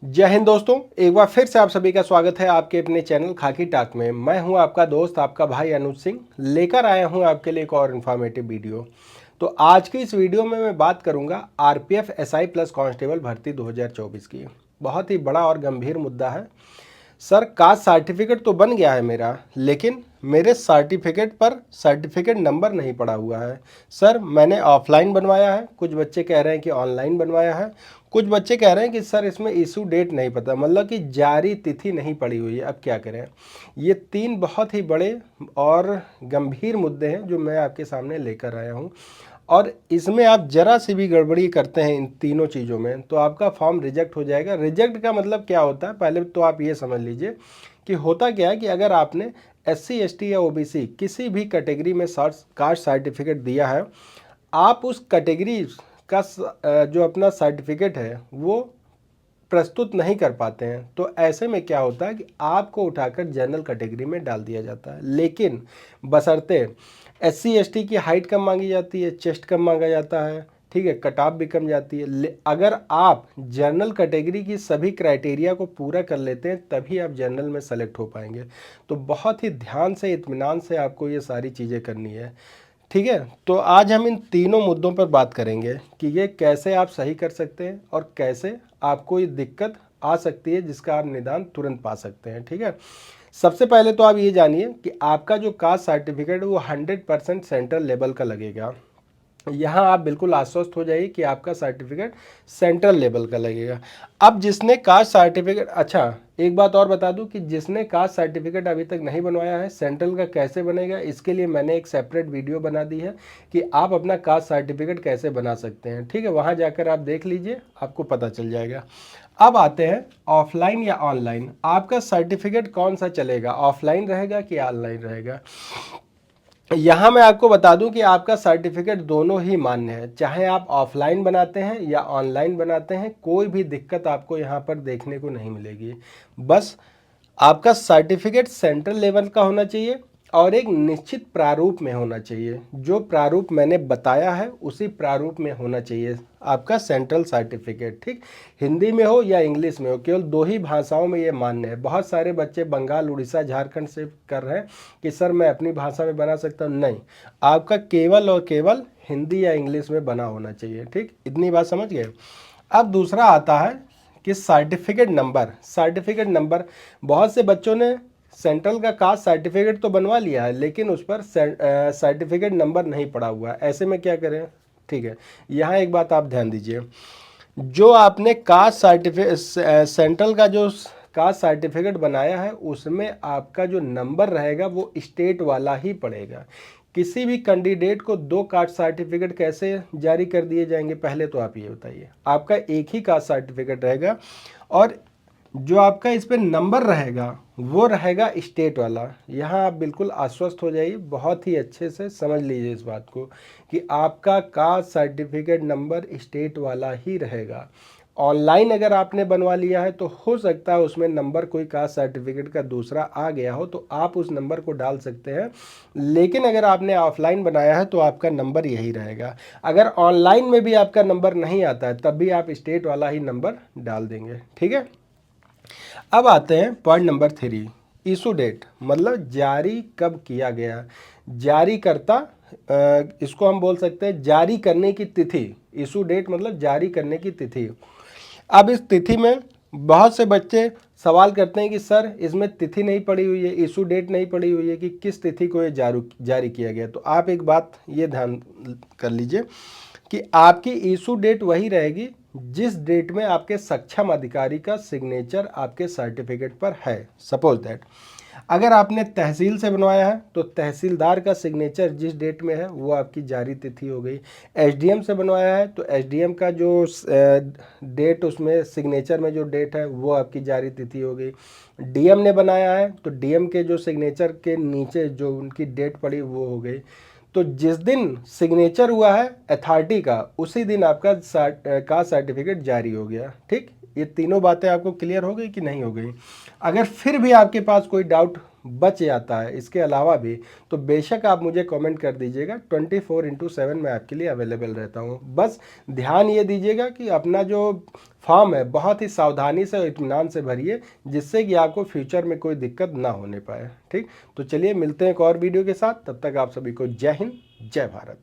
जय हिंद दोस्तों, एक बार फिर से आप सभी का स्वागत है आपके अपने चैनल खाकी टाक में। मैं हूं आपका दोस्त, आपका भाई अनुज सिंह, लेकर आया हूं आपके लिए एक और इन्फॉर्मेटिव वीडियो। तो आज की इस वीडियो में मैं बात करूंगा आरपीएफ एसआई प्लस कांस्टेबल भर्ती 2024 की। बहुत ही बड़ा और गंभीर मुद्दा है। सर, कास्ट सर्टिफिकेट तो बन गया है मेरा, लेकिन मेरे सर्टिफिकेट पर सर्टिफिकेट नंबर नहीं पड़ा हुआ है। सर, मैंने ऑफलाइन बनवाया है, कुछ बच्चे कह रहे हैं कि ऑनलाइन बनवाया है, कुछ बच्चे कह रहे हैं कि सर इसमें इशू डेट नहीं पता, मतलब कि जारी तिथि नहीं पड़ी हुई है। अब क्या करें? ये तीन बहुत ही बड़े और गंभीर मुद्दे हैं जो मैं आपके सामने लेकर आया हूँ। और इसमें आप जरा सी भी गड़बड़ी करते हैं इन तीनों चीज़ों में तो आपका फॉर्म रिजेक्ट हो जाएगा। रिजेक्ट का मतलब क्या होता है, पहले तो आप ये समझ लीजिए कि होता क्या है कि अगर आपने एससी एसटी या ओबीसी किसी भी कैटेगरी में कास्ट सर्टिफिकेट दिया है, आप उस कैटेगरी का जो अपना सर्टिफिकेट है वो प्रस्तुत नहीं कर पाते हैं, तो ऐसे में क्या होता है कि आपको उठाकर जनरल कैटेगरी में डाल दिया जाता है। लेकिन बशर्ते एससी एसटी की हाइट कम मांगी जाती है, चेस्ट कम मांगा जाता है, ठीक है, कट ऑफ भी कम जाती है। अगर आप जनरल कैटेगरी की सभी क्राइटेरिया को पूरा कर लेते हैं तभी आप जनरल में सेलेक्ट हो पाएंगे। तो बहुत ही ध्यान से, इत्मीनान से आपको ये सारी चीज़ें करनी है, ठीक है। तो आज हम इन तीनों मुद्दों पर बात करेंगे कि ये कैसे आप सही कर सकते हैं और कैसे आपको ये दिक्कत आ सकती है जिसका आप निदान तुरंत पा सकते हैं, ठीक है। सबसे पहले तो आप ये जानिए कि आपका जो कास्ट सर्टिफिकेट है वो 100% सेंट्रल लेवल का लगेगा। यहाँ आप बिल्कुल आश्वस्त हो जाइए कि आपका सर्टिफिकेट सेंट्रल लेवल का लगेगा। अब जिसने कास्ट सर्टिफिकेट, अच्छा एक बात और बता दूं कि जिसने कास्ट सर्टिफिकेट अभी तक नहीं बनवाया है, सेंट्रल का कैसे बनेगा इसके लिए मैंने एक सेपरेट वीडियो बना दी है कि आप अपना कास्ट सर्टिफिकेट कैसे बना सकते हैं, ठीक है। वहाँ जाकर आप देख लीजिए, आपको पता चल जाएगा। अब आते हैं ऑफलाइन या ऑनलाइन, आपका सर्टिफिकेट कौन सा चलेगा, ऑफलाइन रहेगा कि ऑनलाइन रहेगा। यहाँ मैं आपको बता दूं कि आपका सर्टिफिकेट दोनों ही मान्य है, चाहे आप ऑफलाइन बनाते हैं या ऑनलाइन बनाते हैं, कोई भी दिक्कत आपको यहाँ पर देखने को नहीं मिलेगी। बस आपका सर्टिफिकेट सेंट्रल लेवल का होना चाहिए और एक निश्चित प्रारूप में होना चाहिए। जो प्रारूप मैंने बताया है उसी प्रारूप में होना चाहिए आपका सेंट्रल सर्टिफिकेट, ठीक। हिंदी में हो या इंग्लिश में हो, केवल दो ही भाषाओं में ये मान्य है। बहुत सारे बच्चे बंगाल, उड़ीसा, झारखंड से कर रहे हैं कि सर मैं अपनी भाषा में बना सकता हूँ। नहीं, आपका केवल और केवल हिंदी या इंग्लिश में बना होना चाहिए, ठीक। इतनी बात समझ गए। अब दूसरा आता है कि सर्टिफिकेट नंबर। सर्टिफिकेट नंबर, बहुत से बच्चों ने सेंट्रल का कास्ट सर्टिफिकेट तो बनवा लिया है लेकिन उस पर सर्टिफिकेट नंबर नहीं पड़ा हुआ है। ऐसे में क्या करें, ठीक है। यहाँ एक बात आप ध्यान दीजिए, जो आपने कास्ट सर्टिफिकेट सेंट्रल का जो कास्ट सर्टिफिकेट बनाया है उसमें आपका जो नंबर रहेगा वो स्टेट वाला ही पड़ेगा। किसी भी कैंडिडेट को दो कास्ट सर्टिफिकेट कैसे जारी कर दिए जाएंगे, पहले तो आप ये बताइए। आपका एक ही कास्ट सर्टिफिकेट रहेगा और जो आपका इस पे नंबर रहेगा वो रहेगा स्टेट वाला। यहाँ आप बिल्कुल आश्वस्त हो जाइए, बहुत ही अच्छे से समझ लीजिए इस बात को कि आपका कास्ट सर्टिफिकेट नंबर स्टेट वाला ही रहेगा। ऑनलाइन अगर आपने बनवा लिया है तो हो सकता है उसमें नंबर कोई कास्ट सर्टिफिकेट का दूसरा आ गया हो तो आप उस नंबर को डाल सकते हैं, लेकिन अगर आपने ऑफलाइन बनाया है तो आपका नंबर यही रहेगा। अगर ऑनलाइन में भी आपका नंबर नहीं आता है तब भी आप स्टेट वाला ही नंबर डाल देंगे, ठीक है। अब आते हैं पॉइंट नंबर 3, इशू डेट, मतलब जारी कब किया गया। जारी करता, इसको हम बोल सकते हैं जारी करने की तिथि। इशू डेट मतलब जारी करने की तिथि। अब इस तिथि में बहुत से बच्चे सवाल करते हैं कि सर इसमें तिथि नहीं पड़ी हुई है, इशू डेट नहीं पड़ी हुई है कि किस तिथि को ये जारी किया गया। तो आप एक बात ये ध्यान कर लीजिए कि आपकी इशू डेट वही रहेगी जिस डेट में आपके सक्षम अधिकारी का सिग्नेचर आपके सर्टिफिकेट पर है। सपोज दैट अगर आपने तहसील से बनवाया है तो तहसीलदार का सिग्नेचर जिस डेट में है वो आपकी जारी तिथि हो गई। एसडीएम से बनवाया है तो एसडीएम का जो डेट, उसमें सिग्नेचर में जो डेट है वो आपकी जारी तिथि हो गई। डीएम ने बनाया है तो डीएम के जो सिग्नेचर के नीचे जो उनकी डेट पड़ी वो हो गई। तो जिस दिन सिग्नेचर हुआ है अथॉरिटी का उसी दिन आपका कास्ट सर्टिफिकेट जारी हो गया, ठीक। ये तीनों बातें आपको क्लियर हो गई कि नहीं हो गई? अगर फिर भी आपके पास कोई डाउट बच जाता है इसके अलावा भी, तो बेशक आप मुझे कमेंट कर दीजिएगा। 24/7 मैं आपके लिए अवेलेबल रहता हूँ। बस ध्यान ये दीजिएगा कि अपना जो फॉर्म है बहुत ही सावधानी से और इत्मीनान से भरिए, जिससे कि आपको फ्यूचर में कोई दिक्कत ना होने पाए। ठीक, तो चलिए मिलते हैं एक और वीडियो के साथ। तब तक आप सभी को जय हिंद, जय भारत।